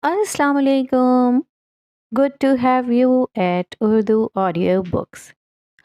Assalamu alaikum. Good to have you at Urdu Audio Books.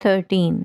13।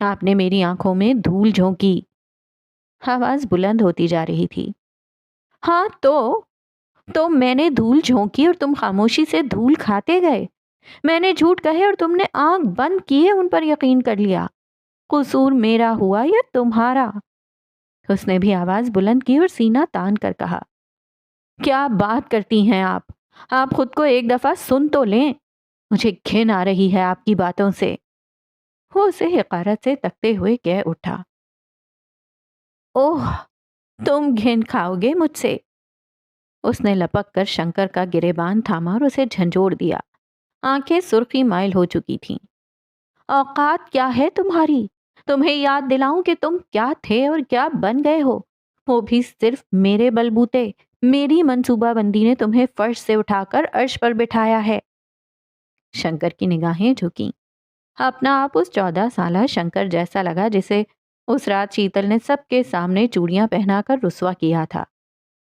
آپ نے میری آنکھوں میں دھول جھونکی۔ آواز بلند ہوتی جا رہی تھی۔ ہاں تو میں نے دھول جھونکی اور تم خاموشی سے دھول کھاتے گئے۔ میں نے جھوٹ کہے اور تم نے آنکھ بند کیے ان پر یقین کر لیا۔ قصور میرا ہوا یا تمہارا؟ اس نے بھی آواز بلند کی اور سینہ تان کر کہا، کیا بات کرتی ہیں آپ؟ آپ خود کو ایک دفعہ سن تو لیں۔ مجھے گھن آ رہی ہے آپ کی باتوں سے۔ وہ اسے حقارت سے تکتے ہوئے کہہ اٹھا، اوہ، تم گھن کھاؤ گے مجھ سے؟ اس نے لپک کر شنکر کا گریبان تھاما اور اسے جھنجھوڑ دیا۔ آنکھیں سرخی مائل ہو چکی تھیں۔ اوقات کیا ہے تمہاری؟ تمہیں یاد دلاؤں کہ تم کیا تھے اور کیا بن گئے ہو، وہ بھی صرف میرے بلبوتے۔ میری منصوبہ بندی نے تمہیں فرش سے اٹھا کر عرش پر بٹھایا ہے۔ شنکر کی نگاہیں جھکیں۔ اپنا آپ اس 14 سالہ شنکر جیسا لگا جسے اس رات شیتل نے سب کے سامنے چوڑیاں پہنا کر رسوا کیا تھا۔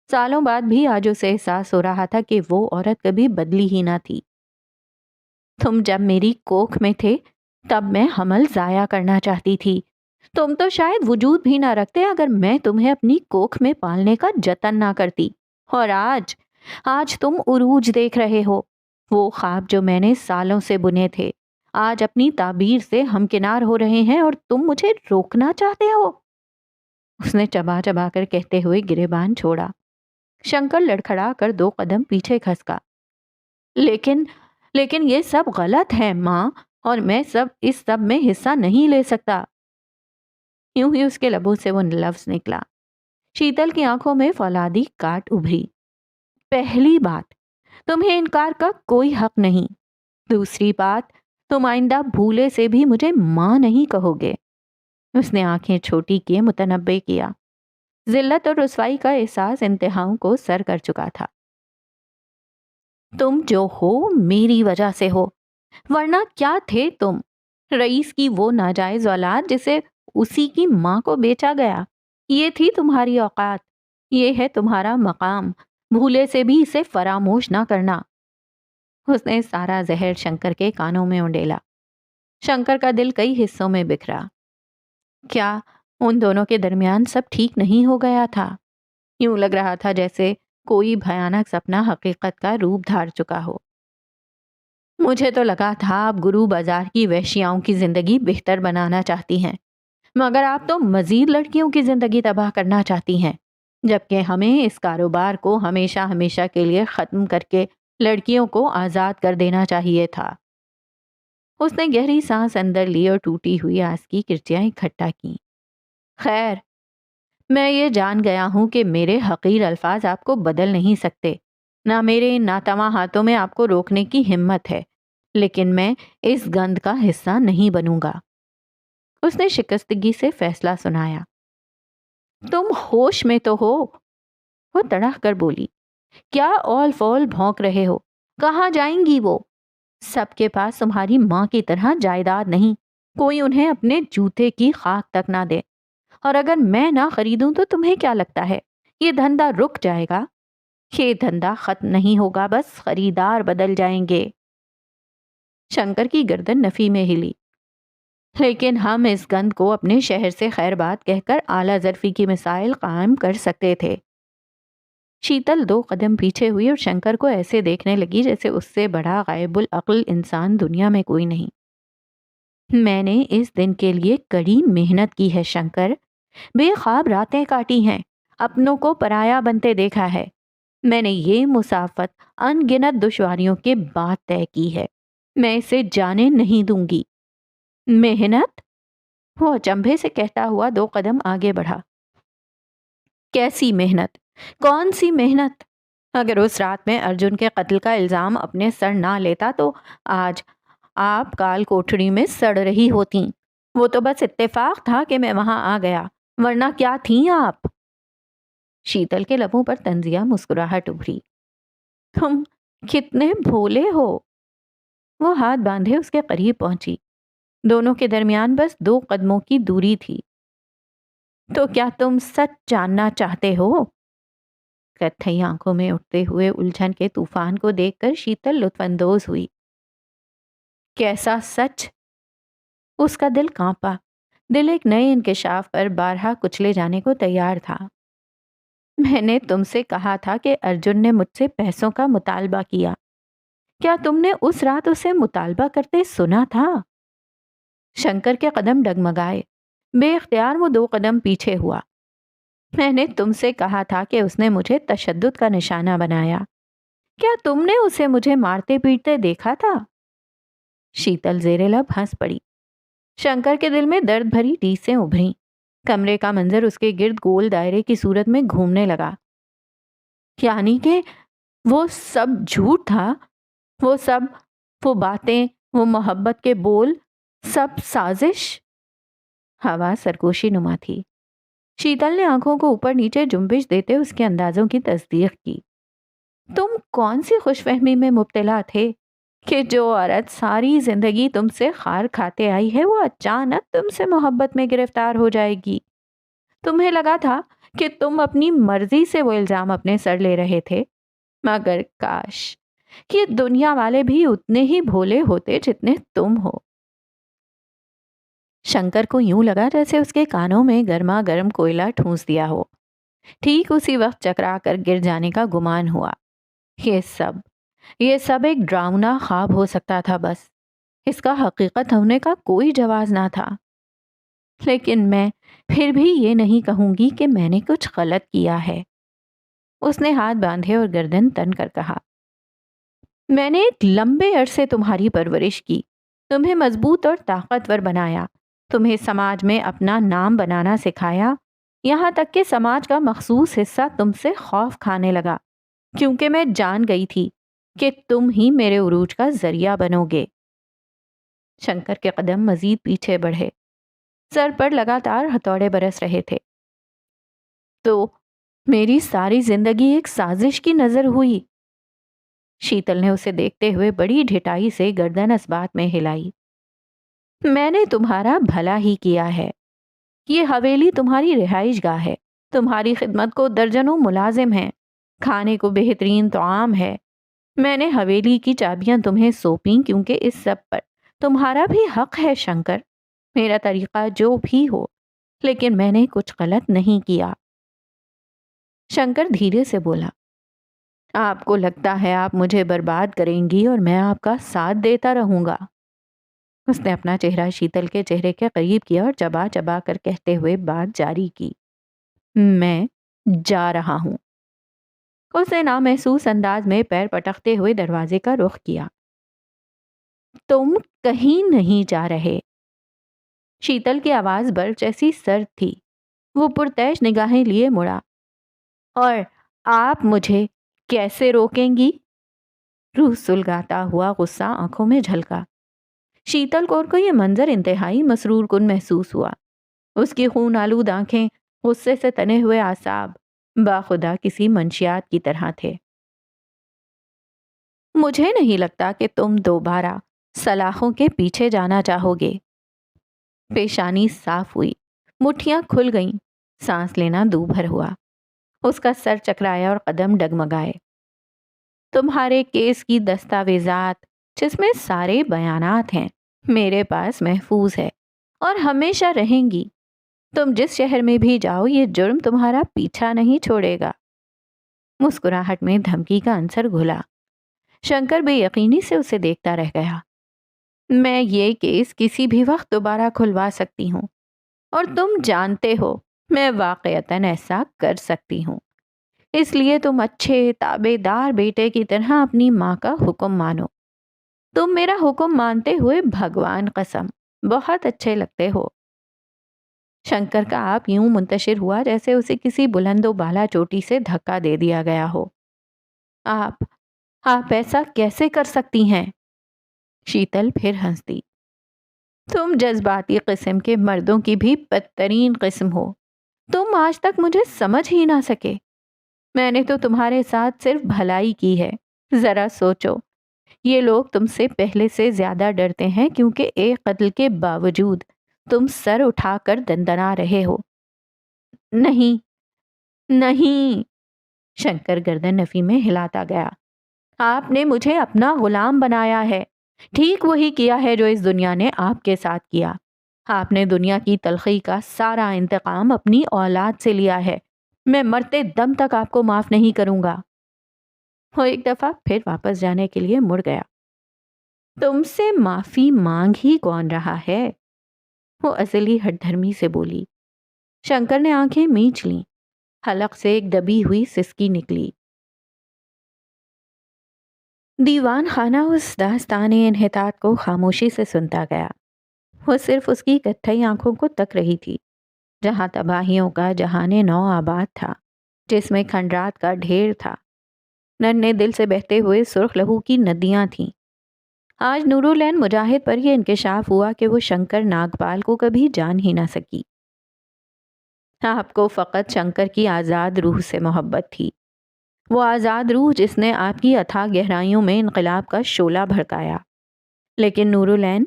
سالوں بعد بھی آج اسے احساس ہو رہا تھا کہ وہ عورت کبھی بدلی ہی نہ تھی۔ تم جب میری کوکھ میں تھے تب میں حمل ضائع کرنا چاہتی تھی۔ تم تو شاید وجود بھی نہ رکھتے اگر میں تمہیں اپنی کوکھ میں پالنے کا جتن نہ کرتی۔ اور آج تم عروج دیکھ رہے ہو۔ وہ خواب جو میں نے سالوں سے بنے تھے آج اپنی تعبیر سے ہمکنار ہو رہے ہیں اور تم مجھے روکنا چاہتے ہو۔ اس نے چبا چبا کر کہتے ہوئے گریبان چھوڑا۔ شنکر لڑکھڑا کر 2 قدم پیچھے کھسکا۔ لیکن یہ سب غلط ہے ماں، اور میں اس سب میں حصہ نہیں لے سکتا۔ یوں ہی اس کے لبوں سے وہ لفظ نکلا۔ شیتل کی آنکھوں میں فولادی کاٹ ابھری۔ پہلی بات، تمہیں انکار کا کوئی حق نہیں۔ دوسری بات، تم آئندہ بھولے سے بھی مجھے ماں نہیں کہو گے۔ اس نے آنکھیں چھوٹی کیے متنبع کیا۔ ذلت اور رسوائی کا احساس انتہاؤں کو سر کر چکا تھا۔ تم جو ہو میری وجہ سے ہو، ورنہ کیا تھے تم؟ رئیس کی وہ ناجائز اولاد جسے اسی کی ماں کو بیچا گیا۔ یہ تھی تمہاری اوقات، یہ ہے تمہارا مقام۔ بھولے سے بھی اسے فراموش نہ کرنا۔ اس نے سارا زہر شنکر کے کانوں میں انڈیلا۔ شنکر کا دل کئی حصوں میں بکھرا۔ کیا ان دونوں کے درمیان سب ٹھیک نہیں ہو گیا تھا؟ یوں لگ رہا تھا جیسے کوئی بھیانک سپنا حقیقت کا روپ دھار چکا ہو۔ مجھے تو لگا تھا آپ گرو بازار کی وحشیاؤں کی زندگی بہتر بنانا چاہتی ہیں، مگر آپ تو مزید لڑکیوں کی زندگی تباہ کرنا چاہتی ہیں، جبکہ ہمیں اس کاروبار کو ہمیشہ ہمیشہ کے لیے ختم کر کے لڑکیوں کو آزاد کر دینا چاہیے تھا۔ اس نے گہری سانس اندر لی اور ٹوٹی ہوئی آس کی کرچیاں اکٹھا کیں۔ خیر، میں یہ جان گیا ہوں کہ میرے حقیر الفاظ آپ کو بدل نہیں سکتے، نہ میرے ناتواں ہاتھوں میں آپ کو روکنے کی ہمت ہے، لیکن میں اس گند کا حصہ نہیں بنوں گا۔ اس نے شکستگی سے فیصلہ سنایا۔ تم ہوش میں تو ہو؟ وہ تڑح کر بولی، کیا اول فول بھونک رہے ہو؟ کہاں جائیں گی وہ؟ سب کے پاس تمہاری ماں کی طرح جائیداد نہیں، کوئی انہیں اپنے جوتے کی خاک تک نہ دے، اور اگر میں نہ خریدوں تو تمہیں کیا لگتا ہے یہ دھندا رک جائے گا؟ یہ دھندا ختم نہیں ہوگا، بس خریدار بدل جائیں گے۔ شنکر کی گردن نفی میں ہلی۔ لیکن ہم اس گند کو اپنے شہر سے خیر بات کہہ کر اعلیٰ ظرفی کی مثال قائم کر سکتے تھے۔ شیتل 2 قدم پیچھے ہوئی اور شنکر کو ایسے دیکھنے لگی جیسے اس سے بڑا غائب العقل انسان دنیا میں کوئی نہیں۔ میں نے اس دن کے لیے کڑی محنت کی ہے شنکر، بے خواب راتیں کاٹی ہیں، اپنوں کو پرایا بنتے دیکھا ہے۔ میں نے یہ مسافت ان گنت دشواریوں کے بعد طے کی ہے، میں اسے جانے نہیں دوں گی۔ محنت؟ وہ اچنبھے سے کہتا ہوا 2 قدم آگے بڑھا۔ کیسی محنت؟ کون سی محنت؟ اگر اس رات میں ارجن کے قتل کا الزام اپنے سر نہ لیتا تو آج آپ کال کوٹھڑی میں سڑ رہی ہوتیں۔ وہ تو بس اتفاق تھا کہ میں وہاں آ گیا، ورنہ کیا تھیں آپ؟ شیتل کے لبوں پر طنزیہ مسکراہٹ ابھری۔ تم کتنے بھولے ہو۔ وہ ہاتھ باندھے اس کے قریب پہنچی۔ دونوں کے درمیان بس 2 قدموں کی دوری تھی۔ تو کیا تم سچ جاننا چاہتے ہو؟ کتھئی آنکھوں میں اٹھتے ہوئے الجھن کے طوفان کو دیکھ کر شیتل لطف اندوز ہوئی۔ کیسا سچ؟ اس کا دل کانپا۔ دل ایک نئے انکشاف پر بارہا کچلے جانے کو تیار تھا۔ میں نے تم سے کہا تھا کہ ارجن نے مجھ سے پیسوں کا مطالبہ کیا۔ کیا تم نے اس رات اسے مطالبہ کرتے سنا تھا؟ شنکر کے قدم ڈگمگائے۔ بے اختیار وہ 2 قدم پیچھے ہوا۔ میں نے تم سے کہا تھا کہ اس نے مجھے تشدد کا نشانہ بنایا۔ کیا تم نے اسے مجھے مارتے پیٹتے دیکھا تھا؟ شیتل زیر لب ہنس پڑی۔ شنکر کے دل میں درد بھری ٹیسیں ابھریں۔ کمرے کا منظر اس کے گرد گول دائرے کی صورت میں گھومنے لگا۔ یعنی کہ وہ سب جھوٹ تھا، وہ باتیں، وہ محبت کے بول، سب سازش۔ ہوا سرگوشی نما تھی۔ شیتل نے آنکھوں کو اوپر نیچے جنبش دیتے اس کے اندازوں کی تصدیق کی۔ تم کون سی خوش فہمی میں مبتلا تھے کہ جو عورت ساری زندگی تم سے خار کھاتے آئی ہے وہ اچانک تم سے محبت میں گرفتار ہو جائے گی؟ تمہیں لگا تھا کہ تم اپنی مرضی سے وہ الزام اپنے سر لے رہے تھے، مگر کاش کہ دنیا والے بھی اتنے ہی بھولے ہوتے جتنے تم ہو۔ شنکر کو یوں لگا جیسے اس کے کانوں میں گرما گرم کوئلہ ٹھونس دیا ہو۔ ٹھیک اسی وقت چکرا کر گر جانے کا گمان ہوا۔ یہ سب ایک ڈراؤنا خواب ہو سکتا تھا، بس اس کا حقیقت ہونے کا کوئی جواز نہ تھا۔ لیکن میں پھر بھی یہ نہیں کہوں گی کہ میں نے کچھ غلط کیا ہے۔ اس نے ہاتھ باندھے اور گردن تن کر کہا، میں نے ایک لمبے عرصے تمہاری پرورش کی، تمہیں مضبوط اور طاقتور بنایا، تمہیں سماج میں اپنا نام بنانا سکھایا، یہاں تک کہ سماج کا مخصوص حصہ تم سے خوف کھانے لگا، کیونکہ میں جان گئی تھی کہ تم ہی میرے عروج کا ذریعہ بنو گے۔ شنکر کے قدم مزید پیچھے بڑھے۔ سر پر لگاتار ہتھوڑے برس رہے تھے۔ تو میری ساری زندگی ایک سازش کی نظر ہوئی؟ شیتل نے اسے دیکھتے ہوئے بڑی ڈھٹائی سے گردن اس بات میں ہلائی۔ میں نے تمہارا بھلا ہی کیا ہے۔ یہ حویلی تمہاری رہائش گاہ ہے، تمہاری خدمت کو درجنوں ملازم ہیں، کھانے کو بہترین طعام ہے۔ میں نے حویلی کی چابیاں تمہیں سونپیں کیونکہ اس سب پر تمہارا بھی حق ہے شنکر، میرا طریقہ جو بھی ہو، لیکن میں نے کچھ غلط نہیں کیا۔ شنکر دھیرے سے بولا، آپ کو لگتا ہے آپ مجھے برباد کریں گی اور میں آپ کا ساتھ دیتا رہوں گا؟ اس نے اپنا چہرہ شیتل کے چہرے کے قریب کیا اور چبا چبا کر کہتے ہوئے بات جاری کی، میں جا رہا ہوں۔ اس نے نامحسوس انداز میں پیر پٹکتے ہوئے دروازے کا رخ کیا۔ تم کہیں نہیں جا رہے۔ شیتل کی آواز برف جیسی سرد تھی۔ وہ پرتعش نگاہیں لیے مڑا۔ اور آپ مجھے کیسے روکیں گی؟ روح سلگاتا ہوا غصہ آنکھوں میں جھلکا۔ شیتل کور کو یہ منظر انتہائی مسرور کن محسوس ہوا۔ اس کی خون آلود آنکھیں، غصے سے تنے ہوئے اعصاب باخدا کسی منشیات کی طرح تھے۔ مجھے نہیں لگتا کہ تم دوبارہ سلاخوں کے پیچھے جانا چاہو گے۔ پیشانی صاف ہوئی، مٹھیاں کھل گئیں، سانس لینا دوبھر ہوا۔ اس کا سر چکرایا اور قدم ڈگمگائے۔ تمہارے کیس کی دستاویزات، جس میں سارے بیانات ہیں، میرے پاس محفوظ ہے اور ہمیشہ رہیں گی۔ تم جس شہر میں بھی جاؤ یہ جرم تمہارا پیچھا نہیں چھوڑے گا۔ مسکراہٹ میں دھمکی کا عنصر گھلا۔ شنکر بے یقینی سے اسے دیکھتا رہ گیا۔ میں یہ کیس کسی بھی وقت دوبارہ کھلوا سکتی ہوں، اور تم جانتے ہو میں واقعتاً ایسا کر سکتی ہوں۔ اس لیے تم اچھے تابع دار بیٹے کی طرح اپنی ماں کا حکم مانو۔ تم میرا حکم مانتے ہوئے بھگوان قسم بہت اچھے لگتے ہو۔ شنکر کا آپ یوں منتشر ہوا جیسے اسے کسی بلند و بالا چوٹی سے دھکا دے دیا گیا ہو۔ آپ ایسا کیسے کر سکتی ہیں؟ شیتل پھر ہنس دی۔ تم جذباتی قسم کے مردوں کی بھی بدترین قسم ہو۔ تم آج تک مجھے سمجھ ہی نہ سکے۔ میں نے تو تمہارے ساتھ صرف بھلائی کی ہے۔ ذرا سوچو، یہ لوگ تم سے پہلے سے زیادہ ڈرتے ہیں کیونکہ ایک قتل کے باوجود تم سر اٹھا کر دندنا رہے ہو۔ نہیں نہیں، شنکر گردن نفی میں ہلاتا گیا۔ آپ نے مجھے اپنا غلام بنایا ہے، ٹھیک وہی کیا ہے جو اس دنیا نے آپ کے ساتھ کیا۔ آپ نے دنیا کی تلخی کا سارا انتقام اپنی اولاد سے لیا ہے، میں مرتے دم تک آپ کو معاف نہیں کروں گا۔ وہ ایک دفعہ پھر واپس جانے کے لیے مڑ گیا۔ تم سے معافی مانگ ہی کون رہا ہے؟ وہ ازلی ہٹ دھرمی سے بولی۔ شنکر نے آنکھیں میچ لیں، حلق سے ایک دبی ہوئی سسکی نکلی۔ دیوان خانہ اس داستان انحطاط کو خاموشی سے سنتا گیا۔ وہ صرف اس کی کتھئی آنکھوں کو تک رہی تھی، جہاں تباہیوں کا جہان نو آباد تھا، جس میں کھنڈرات کا ڈھیر تھا، ننھے دل سے بہتے ہوئے سرخ لہو کی ندیاں تھیں۔ آج نورالعین مجاہد پر یہ انکشاف ہوا کہ وہ شنکر ناگپال کو کبھی جان ہی نہ سکی۔ آپ کو فقط شنکر کی آزاد روح سے محبت تھی، وہ آزاد روح جس نے آپ کی اتھاہ گہرائیوں میں انقلاب کا شعلہ بھڑکایا۔ لیکن نورالعین،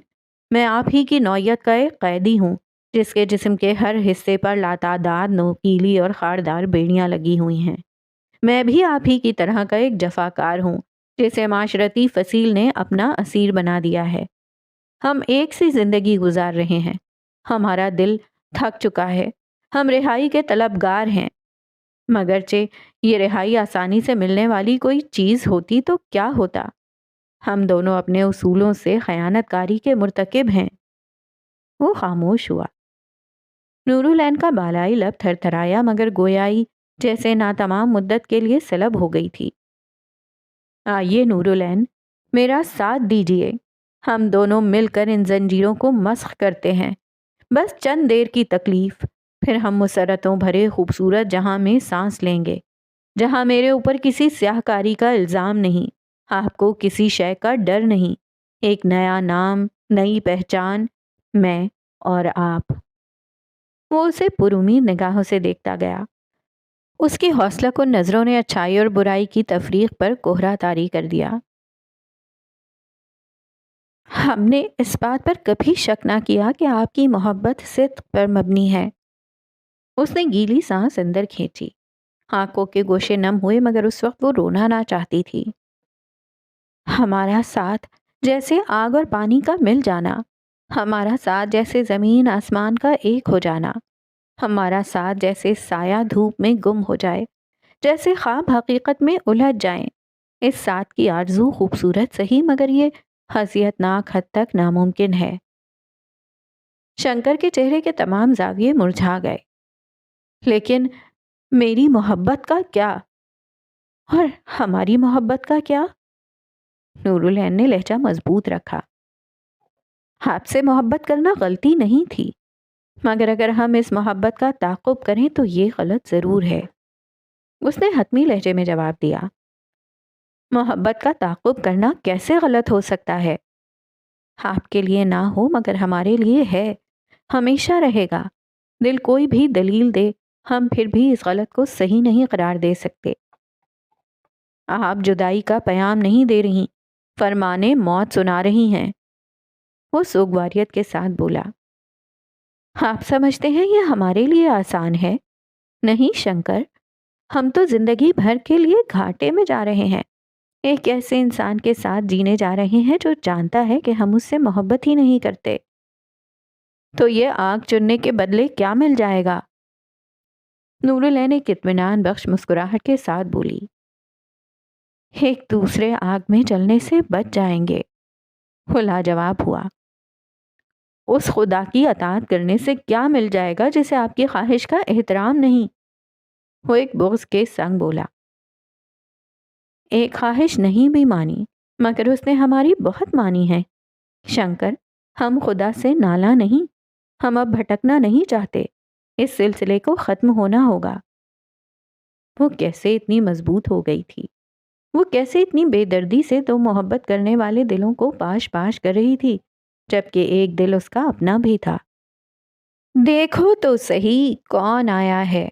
میں آپ ہی کی نوعیت کا ایک قیدی ہوں، جس کے جسم کے ہر حصے پر لاتعداد نوکیلی اور خاردار بیڑیاں لگی ہوئی ہیں۔ میں بھی آپ ہی کی طرح کا ایک جفاکار ہوں، جسے معاشرتی فصیل نے اپنا اسیر بنا دیا ہے۔ ہم ایک سی زندگی گزار رہے ہیں، ہمارا دل تھک چکا ہے، ہم رہائی کے طلبگار ہیں۔ مگرچہ یہ رہائی آسانی سے ملنے والی کوئی چیز ہوتی تو کیا ہوتا؟ ہم دونوں اپنے اصولوں سے خیانت کاری کے مرتکب ہیں۔ وہ خاموش ہوا۔ نورالعین کا بالائی لب تھر تھرایا، مگر گویائی جیسے ناتمام مدت کے لیے سلب ہو گئی تھی۔ آئیے نورالعین، میرا ساتھ دیجیے، ہم دونوں مل کر ان زنجیروں کو مسخ کرتے ہیں۔ بس چند دیر کی تکلیف، پھر ہم مسرتوں بھرے خوبصورت جہاں میں سانس لیں گے، جہاں میرے اوپر کسی سیاہ کاری کا الزام نہیں، آپ کو کسی شے کا ڈر نہیں، ایک نیا نام، نئی پہچان، میں اور آپ۔ وہ اسے پرامید نگاہوں سے دیکھتا گیا۔ اس کی حوصلہ کو نظروں نے اچھائی اور برائی کی تفریق پر کوہرا طاری کر دیا۔ ہم نے اس بات پر کبھی شک نہ کیا کہ آپ کی محبت صدق پر مبنی ہے۔ اس نے گیلی سانس اندر کھینچی، آنکھوں کے گوشے نم ہوئے، مگر اس وقت وہ رونا نہ چاہتی تھی۔ ہمارا ساتھ جیسے آگ اور پانی کا مل جانا، ہمارا ساتھ جیسے زمین آسمان کا ایک ہو جانا، ہمارا ساتھ جیسے سایہ دھوپ میں گم ہو جائے، جیسے خواب حقیقت میں الجھ جائیں۔ اس ساتھ کی آرزو خوبصورت سہی، مگر یہ خصیت ناک حد تک ناممکن ہے۔ شنکر کے چہرے کے تمام زاویے مرجھا گئے۔ لیکن میری محبت کا کیا؟ اور ہماری محبت کا کیا؟ نورالعین نے لہجہ مضبوط رکھا۔ آپ سے محبت کرنا غلطی نہیں تھی، مگر اگر ہم اس محبت کا تعاقب کریں تو یہ غلط ضرور ہے۔ اس نے حتمی لہجے میں جواب دیا۔ محبت کا تعاقب کرنا کیسے غلط ہو سکتا ہے؟ آپ کے لیے نہ ہو مگر ہمارے لیے ہے، ہمیشہ رہے گا۔ دل کوئی بھی دلیل دے، ہم پھر بھی اس غلط کو صحیح نہیں قرار دے سکتے۔ آپ جدائی کا پیام نہیں دے رہی، فرمانے موت سنا رہی ہیں۔ وہ سوگواریت کے ساتھ بولا۔ آپ سمجھتے ہیں یہ ہمارے لیے آسان ہے؟ نہیں شنکر، ہم تو زندگی بھر کے لیے گھاٹے میں جا رہے ہیں، ایک ایسے انسان کے ساتھ جینے جا رہے ہیں جو جانتا ہے کہ ہم اس سے محبت ہی نہیں کرتے۔ تو یہ آگ چننے کے بدلے کیا مل جائے گا؟ نورالعین ایک اطمینان بخش مسکراہٹ کے ساتھ بولی۔ ایک دوسرے آگ میں جلنے سے بچ جائیں گے۔ وہ لاجواب ہوا۔ اس خدا کی اطاعت کرنے سے کیا مل جائے گا جسے آپ کی خواہش کا احترام نہیں؟ وہ ایک بغض کے سنگ بولا۔ ایک خواہش نہیں بھی مانی، مگر اس نے ہماری بہت مانی ہے۔ شنکر، ہم خدا سے نالاں نہیں، ہم اب بھٹکنا نہیں چاہتے، اس سلسلے کو ختم ہونا ہوگا۔ وہ کیسے اتنی مضبوط ہو گئی تھی؟ وہ کیسے اتنی بے دردی سے دو محبت کرنے والے دلوں کو پاش پاش کر رہی تھی، جبکہ ایک دل اس کا اپنا بھی تھا؟ دیکھو تو صحیح کون آیا ہے۔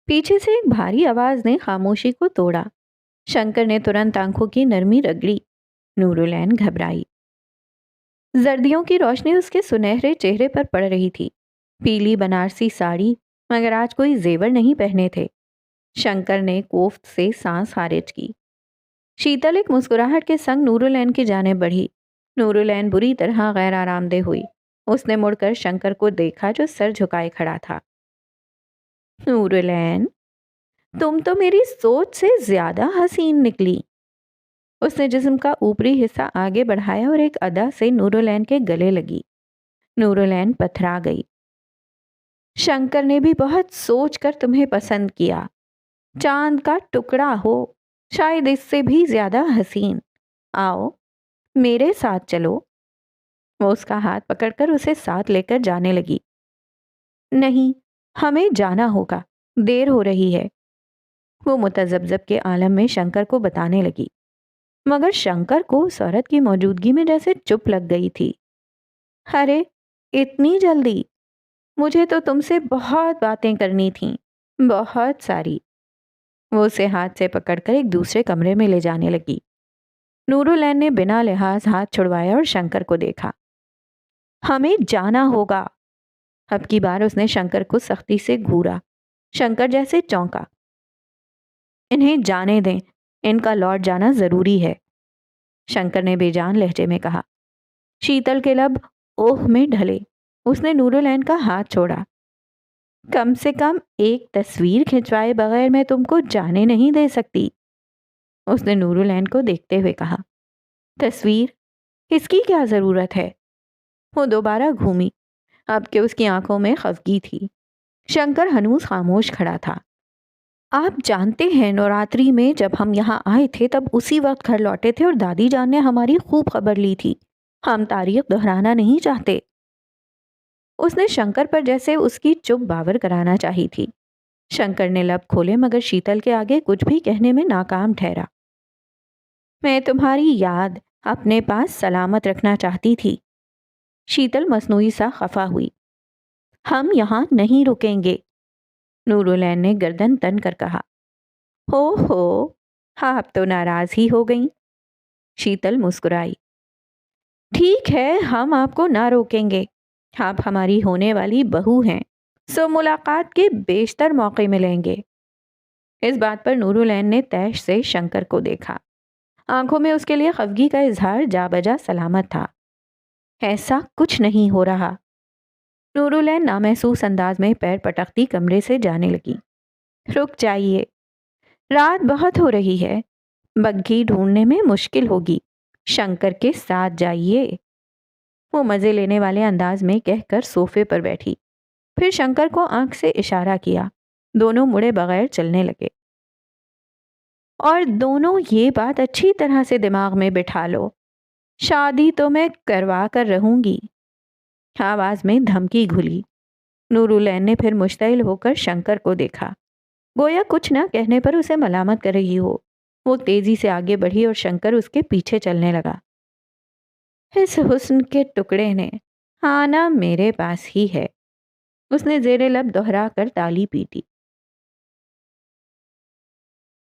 پیچھے سے ایک بھاری آواز نے خاموشی کو توڑا۔ شنکر نے ترنت آنکھوں کی نرمی رگڑی۔ نورالعین گھبرائی۔ زردیوں کی روشنی اس کے سنہرے چہرے پر پڑ رہی تھی، پیلی بنارسی ساڑی، مگر آج کوئی زیور نہیں پہنے تھے۔ شنکر نے کوفت سے سانس خارج کی۔ شیتل ایک مسکراہٹ کے سنگ نورالعین کی جانب بڑھی۔ نورالعین بری طرح غیر آرام دہ ہوئی۔ اس نے مڑ کر شنکر کو دیکھا جو سر جھکائے کھڑا تھا۔ نورالعین، تم تو میری سوچ سے زیادہ حسین نکلی۔ اس نے جسم کا اوپری حصہ آگے بڑھایا اور ایک ادا سے نورالعین کے گلے لگی۔ نورالعین پتھرا گئی۔ شنکر نے بھی بہت سوچ کر تمہیں پسند کیا۔ چاند کا ٹکڑا ہو، شاید اس سے بھی زیادہ حسین۔ آؤ میرے ساتھ چلو۔ وہ اس کا ہاتھ پکڑ کر اسے ساتھ لے کر جانے لگی۔ نہیں، ہمیں جانا ہوگا، دیر ہو رہی ہے، وہ متذبذب کے عالم میں شنکر کو بتانے لگی، مگر شنکر کو اس عورت کی موجودگی میں جیسے چپ لگ گئی تھی۔ ارے اتنی جلدی؟ مجھے تو تم سے بہت باتیں کرنی تھیں، بہت ساری۔ وہ اسے ہاتھ سے پکڑ کر ایک دوسرے کمرے میں لے جانے لگی۔ نورالعین نے بنا لحاظ ہاتھ چھڑوایا اور شنکر کو دیکھا۔ ہمیں جانا ہوگا۔ اب کی بار اس نے شنکر کو سختی سے گھورا۔ شنکر جیسے چونکا۔ انہیں جانے دیں، ان کا لوٹ جانا ضروری ہے، شنکر نے بے جان لہجے میں کہا۔ شیتل کے لب اوہ میں ڈھلے۔ اس نے نورالعین کا ہاتھ چھوڑا۔ کم سے کم ایک تصویر کھنچوائے بغیر میں تم کو جانے نہیں دے سکتی، اس نے نورالعین کو دیکھتے ہوئے کہا۔ تصویر؟ اس کی کیا ضرورت ہے؟ وہ دوبارہ گھومی، اب کہ اس کی آنکھوں میں خفگی تھی۔ شنکر ہنوز خاموش کھڑا تھا۔ آپ جانتے ہیں نوراتری میں جب ہم یہاں آئے تھے تب اسی وقت گھر لوٹے تھے اور دادی جان نے ہماری خوب خبر لی تھی۔ ہم تاریخ دہرانا نہیں چاہتے۔ اس نے شنکر پر جیسے اس کی چپ باور کرانا چاہی تھی۔ شنکر نے لب کھولے مگر شیتل کے آگے کچھ بھی کہنے میں ناکام ٹھہرا۔ میں تمہاری یاد اپنے پاس سلامت رکھنا چاہتی تھی۔ شیتل مصنوعی سا خفا ہوئی۔ ہم یہاں نہیں رکیں گے، نورالعین نے گردن تن کر کہا۔ ہو آپ تو ناراض ہی ہو گئیں، شیتل مسکرائی۔ ٹھیک ہے، ہم آپ کو نہ روکیں گے، آپ ہماری ہونے والی بہو ہیں، سو ملاقات کے بیشتر موقع ملیں گے۔ اس بات پر نورالعین نے طیش سے شنکر کو دیکھا۔ آنکھوں میں اس کے لیے خفگی کا اظہار جا بجا سلامت تھا۔ ایسا کچھ نہیں ہو رہا، نورالعین نامحسوس انداز میں پیر پٹکتی کمرے سے جانے لگی۔ رک جائیے، رات بہت ہو رہی ہے، بگھی ڈھونڈنے میں مشکل ہوگی، شنکر کے ساتھ جائیے، وہ مزے لینے والے انداز میں کہہ کر صوفے پر بیٹھی۔ پھر شنکر کو آنکھ سے اشارہ کیا۔ دونوں مڑے بغیر چلنے لگے۔ اور دونوں یہ بات اچھی طرح سے دماغ میں بٹھا لو، شادی تو میں کروا کر رہوں گی، آواز میں دھمکی گھلی۔ نورالعین نے پھر مشتعل ہو کر شنکر کو دیکھا، گویا کچھ نہ کہنے پر اسے ملامت کر رہی ہو۔ وہ تیزی سے آگے بڑھی اور شنکر اس کے پیچھے چلنے لگا۔ اس حسن کے ٹکڑے نے آنا میرے پاس ہی ہے، اس نے زیر لب دہرا کر تالی پیٹی۔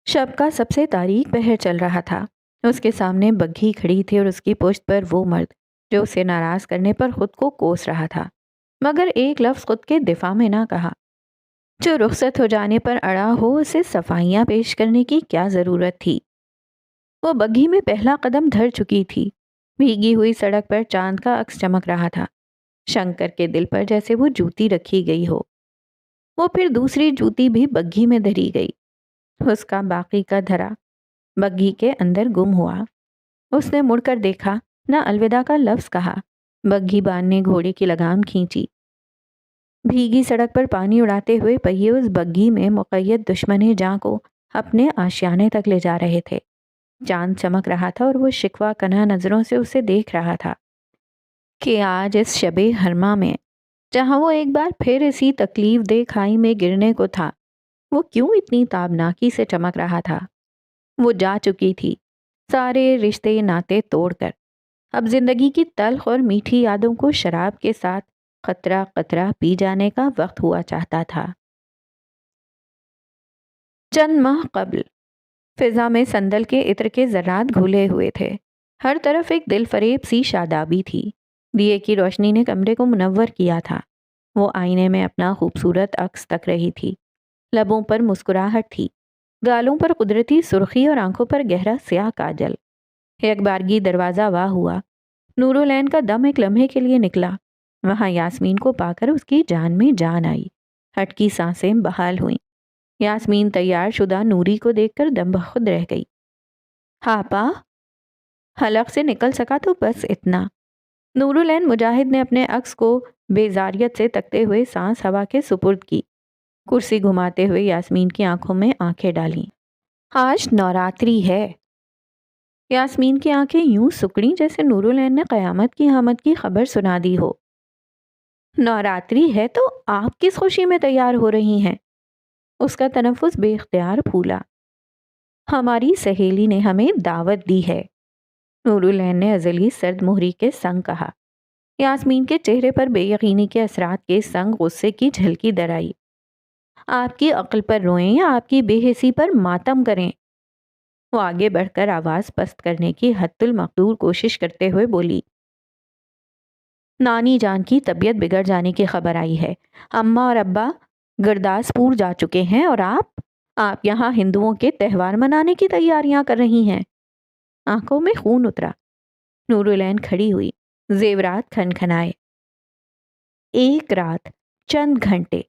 شب کا سب سے تاریک پہر چل رہا تھا۔ اس کے سامنے بگھی کھڑی تھی اور اس کی پشت پر وہ مرد جو اسے ناراض کرنے پر خود کو کوس رہا تھا، مگر ایک لفظ خود کے دفاع میں نہ کہا۔ جو رخصت ہو جانے پر اڑا ہو اسے صفائیاں پیش کرنے کی کیا ضرورت تھی؟ وہ بگھی میں پہلا قدم دھر چکی تھی۔ بھیگی ہوئی سڑک پر چاند کا عکس چمک رہا تھا۔ شنکر کے دل پر جیسے وہ جوتی رکھی گئی ہو۔ وہ پھر دوسری جوتی بھی بگھی میں دھری گئی۔ اس کا باقی کا دھرا بگھی کے اندر گم ہوا۔ اس نے مڑ کر دیکھا، نہ الوداع کا لفظ کہا۔ بگھی بان نے گھوڑے کی لگام کھینچی۔ بھیگی سڑک پر پانی اڑاتے ہوئے پہیے اس بگھی میں مقید دشمن جاں کو اپنے آشیانے تک لے جا رہے تھے۔ چاند چمک رہا تھا اور وہ شکوہ کناہ نظروں سے اسے دیکھ رہا تھا کہ آج اس شب ہرما میں جہاں وہ ایک بار پھر اسی تکلیف دہ کھائی میں گرنے کو تھا، وہ کیوں اتنی تابناکی سے چمک رہا تھا؟ وہ جا چکی تھی، سارے رشتے ناطے توڑ کر۔ اب زندگی کی تلخ اور میٹھی یادوں کو شراب کے ساتھ قطرہ قطرہ پی جانے کا وقت ہوا چاہتا تھا۔ چند ماہ قبل فضا میں سندل کے عطر کے ذرات گھلے ہوئے تھے۔ ہر طرف ایک دل فریب سی شادابی تھی۔ دیے کی روشنی نے کمرے کو منور کیا تھا۔ وہ آئینے میں اپنا خوبصورت عکس تک رہی تھی۔ لبوں پر مسکراہٹ تھی، گالوں پر قدرتی سرخی اور آنکھوں پر گہرا سیاہ کاجل۔ ایک بارگی دروازہ واہ ہوا۔ نورالعین کا دم ایک لمحے کے لیے نکلا۔ وہاں یاسمین کو پا کر اس کی جان میں جان آئی، ہٹکی سانسیں بحال ہوئیں۔ یاسمین تیار شدہ نوری کو دیکھ کر دم بخود رہ گئی۔ ہاپا حلق سے نکل سکا تو بس اتنا۔ نورالعین مجاہد نے اپنے عکس کو بیزاریت سے تکتے ہوئے سانس ہوا کے سپرد کی، کرسی گھماتے ہوئے یاسمین کی آنکھوں میں آنکھیں ڈالیں۔ آج نوراتری ہے۔ یاسمین کی آنکھیں یوں سکڑیں جیسے نورالعین نے قیامت کی آمد کی خبر سنا دی ہو۔ نوراتری ہے تو آپ کس خوشی میں تیار ہو رہی ہیں؟ اس کا تنفس بے اختیار پھولا۔ ہماری سہیلی نے ہمیں دعوت دی ہے، نورالعین نے ازلی سرد مہری کے سنگ کہا۔ یاسمین کے چہرے پر بے یقینی کے اثرات کے سنگ غصے کی جھلکی در آئی۔ آپ کی عقل پر روئیں یا آپ کی بے حسی پر ماتم کریں؟ وہ آگے بڑھ کر آواز پست کرنے کی حد المقدور کوشش کرتے ہوئے بولی۔ نانی جان کی طبیعت بگڑ جانے کی خبر آئی ہے، اماں اور ابا گرداس پور جا چکے ہیں اور آپ یہاں ہندوؤں کے تہوار منانے کی تیاریاں کر رہی ہیں۔ آنکھوں میں خون اترا۔ نورالعین کھڑی ہوئی، زیورات کھنکھنائے۔ ایک رات، چند گھنٹے،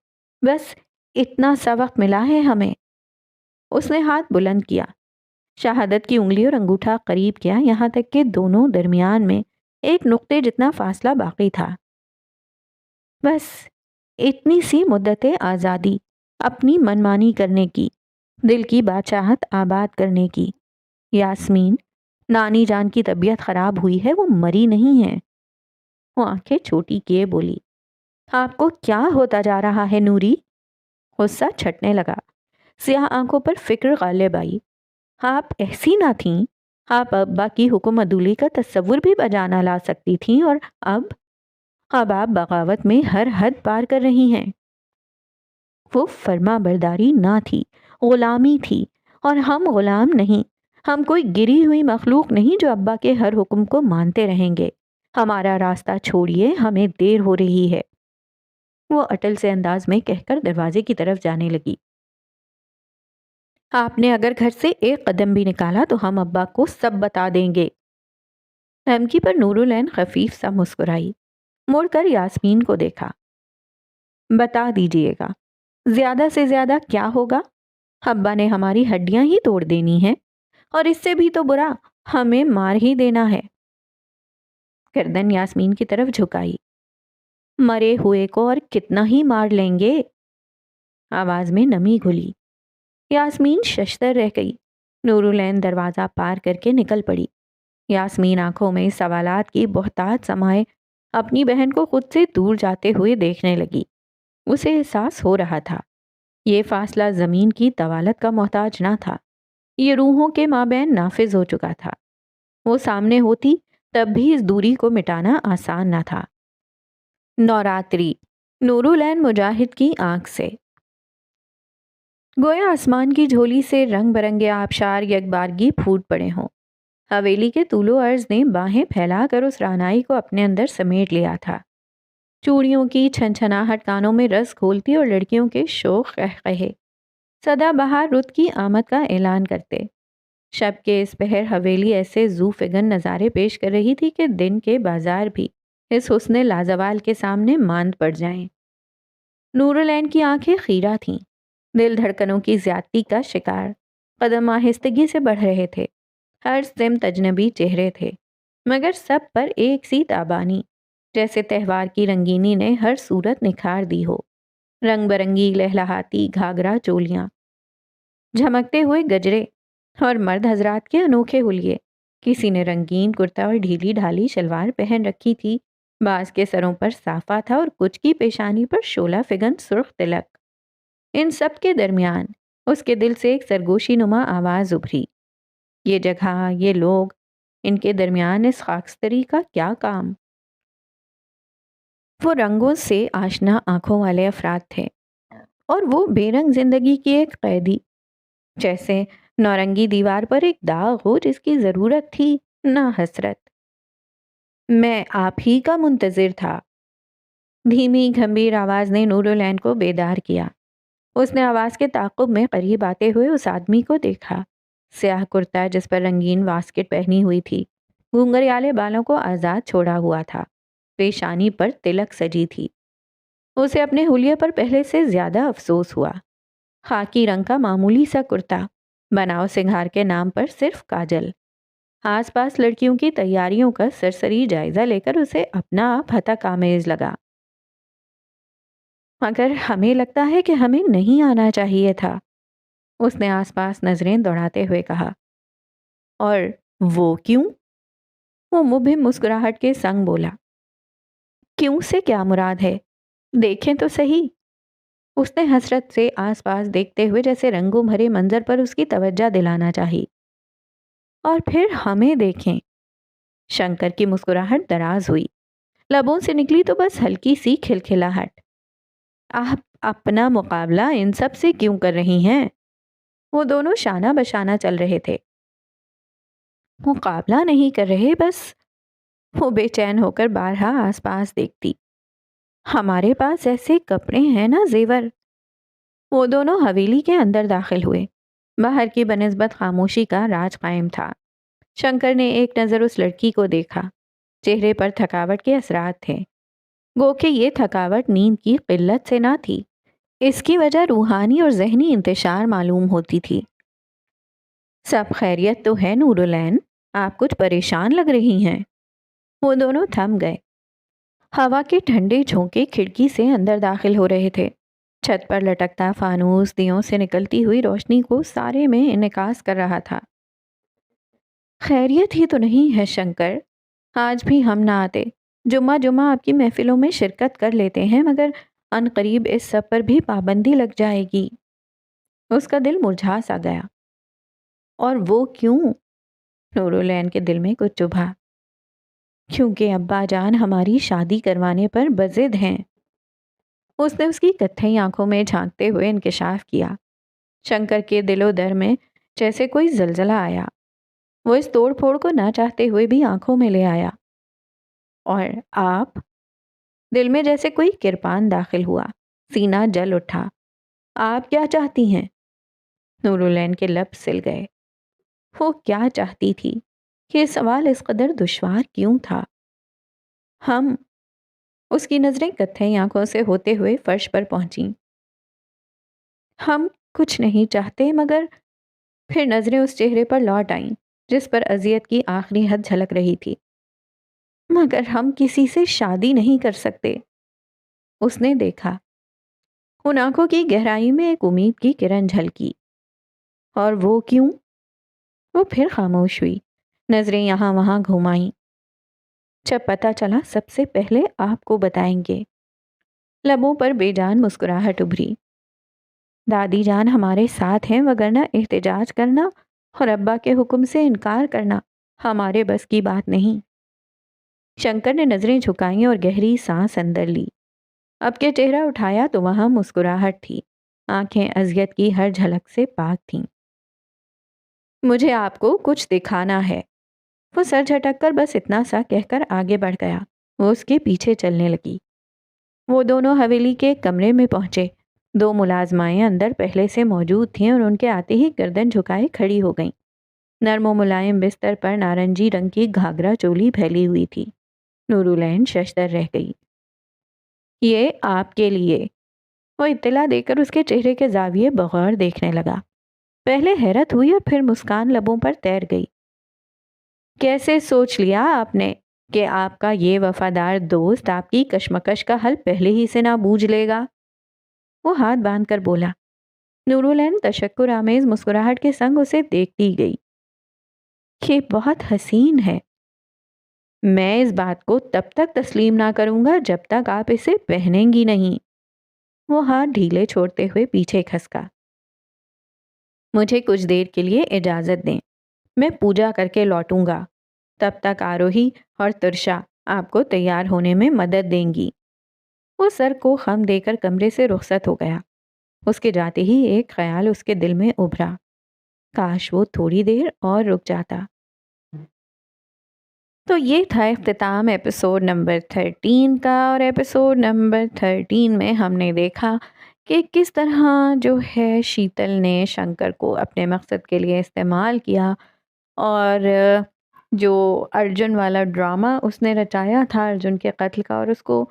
بس اتنا سا وقت ملا ہے ہمیں۔ اس نے ہاتھ بلند کیا، شہادت کی انگلی اور انگوٹھا قریب کیا، یہاں تک کہ دونوں درمیان میں ایک نقطے جتنا فاصلہ باقی تھا۔ بس اتنی سی مدت آزادی، اپنی منمانی کرنے کی، دل کی بادشاہت آباد کرنے کی۔ یاسمین، نانی جان کی طبیعت خراب ہوئی ہے، وہ مری نہیں ہے۔ وہ آنکھیں چھوٹی کیے بولی۔ آپ کو کیا ہوتا جا رہا ہے نوری؟ غصہ چھٹنے لگا، سیاہ آنکھوں پر فکر غالب آئی۔ آپ ایسی نہ تھیں، آپ ابا کی حکم عدولی کا تصور بھی بجا نہ لا سکتی تھیں، اور اب آپ بغاوت میں ہر حد پار کر رہی ہیں۔ وہ فرما برداری نہ تھی، غلامی تھی، اور ہم غلام نہیں، ہم کوئی گری ہوئی مخلوق نہیں جو ابا کے ہر حکم کو مانتے رہیں گے۔ ہمارا راستہ چھوڑیے، ہمیں دیر ہو رہی ہے۔ وہ اٹل سے انداز میں کہہ کر دروازے کی طرف جانے لگی۔ آپ نے اگر گھر سے ایک قدم بھی نکالا تو ہم ابا کو سب بتا دیں گے۔ دھمکی پر نورالعین خفیف سا مسکرائی، مڑ کر یاسمین کو دیکھا۔ بتا دیجئے گا، زیادہ سے زیادہ کیا ہوگا؟ ابا نے ہماری ہڈیاں ہی توڑ دینی ہیں، اور اس سے بھی تو برا ہمیں مار ہی دینا ہے۔ گردن یاسمین کی طرف جھکائی۔ مرے ہوئے کو اور کتنا ہی مار لیں گے؟ آواز میں نمی گھلی۔ یاسمین ششدر رہ گئی۔ نورالعین دروازہ پار کر کے نکل پڑی۔ یاسمین آنکھوں میں سوالات کی بہتات سمائے اپنی بہن کو خود سے دور جاتے ہوئے دیکھنے لگی۔ اسے احساس ہو رہا تھا، یہ فاصلہ زمین کی طوالت کا محتاج نہ تھا، یہ روحوں کے مابین نافذ ہو چکا تھا۔ وہ سامنے ہوتی تب بھی اس دوری کو مٹانا آسان نہ تھا۔ نوراتری، نورالعین مجاہد کی آنکھ سے گویا آسمان کی جھولی سے رنگ برنگے آبشار یکبارگی پھوٹ پڑے ہوں۔ حویلی کے طول و عرض نے باہیں پھیلا کر اس رعنائی کو اپنے اندر سمیٹ لیا تھا۔ چوڑیوں کی چھنچھناہٹ کانوں میں رس گھولتی اور لڑکیوں کے شوق قہقہے سدا بہار رت کی آمد کا اعلان کرتے۔ شب کے اس پہر حویلی ایسے ذو فگن نظارے پیش کر رہی تھی کہ دن کے بازار بھی اس حسن لازوال کے سامنے ماند پڑ جائیں۔ نورالعین کی آنکھیں خیرہ تھیں، دل دھڑکنوں کی زیادتی کا شکار، قدم آہستگی سے بڑھ رہے تھے، ہر سمت اجنبی چہرے تھے، مگر سب پر ایک سی تابانی، جیسے تہوار کی رنگینی نے ہر صورت نکھار دی ہو۔ رنگ برنگی لہلہاتی گھاگرا چولیاں، جھمکتے ہوئے گجرے، اور مرد حضرات کے انوکھے حلیے۔ کسی نے رنگین کرتا اور ڈھیلی ڈھالی شلوار پہن رکھی تھی، بعض کے سروں پر صافہ تھا اور کچھ کی پیشانی پر شعلہ فگن سرخ تلک۔ ان سب کے درمیان اس کے دل سے ایک سرگوشی نما آواز ابھری، یہ جگہ، یہ لوگ، ان کے درمیان اس خاکستری کا کیا کام؟ وہ رنگوں سے آشنا آنکھوں والے افراد تھے، اور وہ بے رنگ زندگی کی ایک قیدی، جیسے نورنگی دیوار پر ایک داغ ہو جس کی ضرورت تھی نہ حسرت۔ میں آپ ہی کا منتظر تھا۔ دھیمی گھمبیر آواز نے نورالعین کو بیدار کیا۔ اس نے آواز کے تعاقب میں قریب آتے ہوئے اس آدمی کو دیکھا، سیاہ کرتا جس پر رنگین واسکٹ پہنی ہوئی تھی، گھنگریالے بالوں کو آزاد چھوڑا ہوا تھا، پیشانی پر تلک سجی تھی۔ اسے اپنے حلیے پر پہلے سے زیادہ افسوس ہوا۔ خاکی رنگ کا معمولی سا کرتا، بناؤ سنگھار کے نام پر صرف کاجل۔ آس پاس لڑکیوں کی تیاریوں کا سرسری جائزہ لے کر اسے اپنا آپ ہتک آمیز لگا۔ مگر ہمیں لگتا ہے کہ ہمیں نہیں آنا چاہیے تھا، اس نے آس پاس نظریں دوڑاتے ہوئے کہا۔ اور وہ کیوں؟ وہ مبہم مسکراہٹ کے سنگ بولا۔ کیوں سے کیا مراد ہے؟ دیکھیں تو صحیح۔ اس نے حسرت سے آس پاس دیکھتے ہوئے جیسے رنگوں بھرے منظر پر اس کی توجہ دلانا چاہی۔ اور پھر ہمیں دیکھیں۔ شنکر کی مسکراہٹ دراز ہوئی، لبوں سے نکلی تو بس ہلکی سی کھلکھلاہٹ۔ آپ اپنا مقابلہ ان سب سے کیوں کر رہی ہیں؟ وہ دونوں شانہ بشانہ چل رہے تھے۔ مقابلہ نہیں کر رہے، بس وہ بے چین ہو کر بارہا آس پاس دیکھتی۔ ہمارے پاس ایسے کپڑے ہیں نا زیور۔ وہ دونوں حویلی کے اندر داخل ہوئے۔ باہر کی بنسبت خاموشی کا راج قائم تھا۔ شنکر نے ایک نظر اس لڑکی کو دیکھا۔ چہرے پر تھکاوٹ کے اثرات تھے، گو کہ یہ تھکاوٹ نیند کی قلت سے نہ تھی، اس کی وجہ روحانی اور ذہنی انتشار معلوم ہوتی تھی۔ سب خیریت تو ہے نور العین؟ آپ کچھ پریشان لگ رہی ہیں۔ وہ دونوں تھم گئے۔ ہوا کے ٹھنڈے جھونکے کھڑکی سے اندر داخل ہو رہے تھے۔ چھت پر لٹکتا فانوس دیوں سے نکلتی ہوئی روشنی کو سارے میں انعکاس کر رہا تھا۔ خیریت ہی تو نہیں ہے شنکر، آج بھی ہم نہ آتے۔ جمعہ جمعہ آپ کی محفلوں میں شرکت کر لیتے ہیں، مگر ان قریب اس سب پر بھی پابندی لگ جائے گی۔ اس کا دل مرجھا سا گیا۔ اور وہ کیوں؟ نور العین کے دل میں کچھ چبھا۔ کیونکہ ابا جان ہماری شادی کروانے پر بضد ہیں۔ اس نے اس کی کتھئی آنکھوں میں جھانکتے ہوئے انکشاف کیا۔ شنکر کے دل و در میں جیسے کوئی زلزلہ آیا۔ وہ اس توڑ پھوڑ کو نہ چاہتے ہوئے بھی آنکھوں میں لے آیا۔ اور آپ؟ دل میں جیسے کوئی کرپان داخل ہوا، سینہ جل اٹھا۔ آپ کیا چاہتی ہیں؟ نور العین کے لب سل گئے۔ وہ کیا چاہتی تھی؟ یہ سوال اس قدر دشوار کیوں تھا؟ ہم، اس کی نظریں کتھئی آنکھوں سے ہوتے ہوئے فرش پر پہنچیں۔ ہم کچھ نہیں چاہتے، مگر پھر نظریں اس چہرے پر لوٹ آئیں جس پر اذیت کی آخری حد جھلک رہی تھی۔ مگر ہم کسی سے شادی نہیں کر سکتے۔ اس نے دیکھا، ان آنکھوں کی گہرائی میں ایک امید کی کرن جھلکی۔ اور وہ کیوں؟ وہ پھر خاموش ہوئی، نظریں یہاں وہاں گھمائیں۔ جب پتہ چلا سب سے پہلے آپ کو بتائیں گے۔ لبوں پر بے جان مسکراہٹ ابھری۔ دادی جان ہمارے ساتھ ہیں، وگرنہ احتجاج کرنا اور ابا کے حکم سے انکار کرنا ہمارے بس کی بات نہیں۔ شنکر نے نظریں جھکائیں اور گہری سانس اندر لی۔ اب کے چہرہ اٹھایا تو وہاں مسکراہٹ تھی، آنکھیں اذیت کی ہر جھلک سے پاک تھیں۔ مجھے آپ کو کچھ دکھانا ہے۔ وہ سر جھٹک کر بس اتنا سا کہہ کر آگے بڑھ گیا۔ وہ اس کے پیچھے چلنے لگی۔ وہ دونوں حویلی کے کمرے میں پہنچے۔ دو ملازمائیں اندر پہلے سے موجود تھیں اور ان کے آتے ہی گردن جھکائے کھڑی ہو گئیں۔ نرم و ملائم بستر پر نارنجی رنگ کی گھاگرا چولی پھیلی ہوئی تھی۔ نور العین ششدر رہ گئی۔ یہ آپ کے لیے۔ وہ اطلاع دے کر اس کے چہرے کے زاویے بغور دیکھنے لگا۔ پہلے حیرت ہوئی اور پھر مسکان لبوں پر تیر گئی۔ کیسے سوچ لیا آپ نے کہ آپ کا یہ وفادار دوست آپ کی کشمکش کا حل پہلے ہی سے نہ بوجھ لے گا؟ وہ ہاتھ باندھ کر بولا۔ نور العین تشکر آمیز مسکراہٹ کے سنگ اسے دیکھتی گئی۔ یہ بہت حسین ہے۔ میں اس بات کو تب تک تسلیم نہ کروں گا جب تک آپ اسے پہنیں گی نہیں۔ وہ ہاتھ ڈھیلے چھوڑتے ہوئے پیچھے کھسکا۔ مجھے کچھ دیر کے لیے اجازت دیں، میں پوجا کر کے لوٹوں گا۔ تب تک آروہی اور ترشا آپ کو تیار ہونے میں مدد دیں گی۔ وہ سر کو خم دے کر کمرے سے رخصت ہو گیا۔ اس کے جاتے ہی ایک خیال اس کے دل میں ابھرا، کاش وہ تھوڑی دیر اور رک جاتا۔ تو یہ تھا اختتام ایپیسوڈ نمبر 13 کا، اور ایپیسوڈ نمبر 13 میں ہم نے دیکھا کہ کس طرح جو ہے شیتل نے شنکر کو اپنے مقصد کے لیے استعمال کیا، اور جو ارجن والا ڈرامہ اس نے رچایا تھا ارجن کے قتل کا، اور اس کو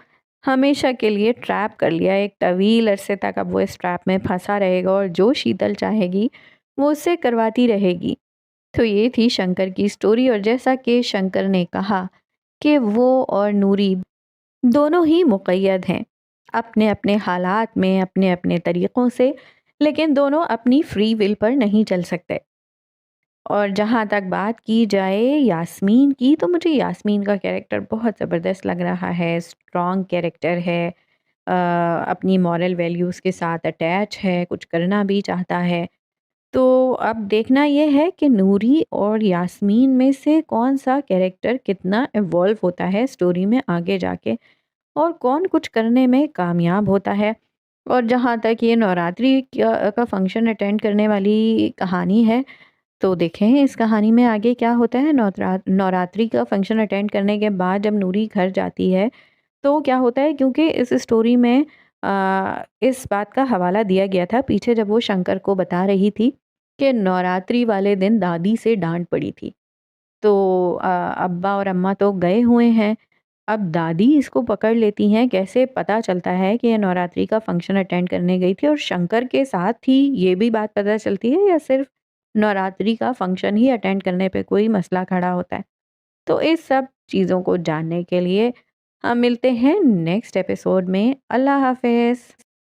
ہمیشہ کے لیے ٹریپ کر لیا، ایک طویل عرصے تک اب وہ اس ٹریپ میں پھنسا رہے گا، اور جو شیتل چاہے گی وہ اس سے کرواتی رہے گی۔ تو یہ تھی شنکر کی سٹوری، اور جیسا کہ شنکر نے کہا کہ وہ اور نوری دونوں ہی مقید ہیں اپنے اپنے حالات میں، اپنے اپنے طریقوں سے، لیکن دونوں اپنی فری ول پر نہیں چل سکتے۔ اور جہاں تک بات کی جائے یاسمین کی، تو مجھے یاسمین کا کیریکٹر بہت زبردست لگ رہا ہے، اسٹرانگ کیریکٹر ہے، اپنی مورل ویلیوز کے ساتھ اٹیچ ہے، کچھ کرنا بھی چاہتا ہے۔ تو اب دیکھنا یہ ہے کہ نوری اور یاسمین میں سے کون سا کیریکٹر کتنا ایوالو ہوتا ہے سٹوری میں آگے جا کے، اور کون کچھ کرنے میں کامیاب ہوتا ہے۔ اور جہاں تک یہ نوراتری کا فنکشن اٹینڈ کرنے والی کہانی ہے، تو دیکھیں اس کہانی میں آگے کیا ہوتا ہے۔ نوراتری کا فنکشن اٹینڈ کرنے کے بعد جب نوری گھر جاتی ہے تو کیا ہوتا ہے، کیونکہ اس سٹوری میں اس بات کا حوالہ دیا گیا تھا پیچھے جب وہ شنکر کو بتا رہی تھی کہ نوراتری والے دن دادی سے ڈانٹ پڑی تھی، تو ابا اور اماں تو گئے ہوئے ہیں، اب دادی اس کو پکڑ لیتی ہیں۔ کیسے پتا چلتا ہے کہ یہ نوراتری کا فنکشن اٹینڈ کرنے گئی تھی اور شنکر کے ساتھ تھی، یہ بھی بات پتا چلتی ہے، یا صرف نوراتری کا فنکشن ہی اٹینڈ کرنے پہ کوئی مسئلہ کھڑا ہوتا ہے۔ تو اس سب چیزوں کو جاننے کے لیے ہم ملتے ہیں نیکسٹ ایپیسوڈ میں۔ اللہ حافظ۔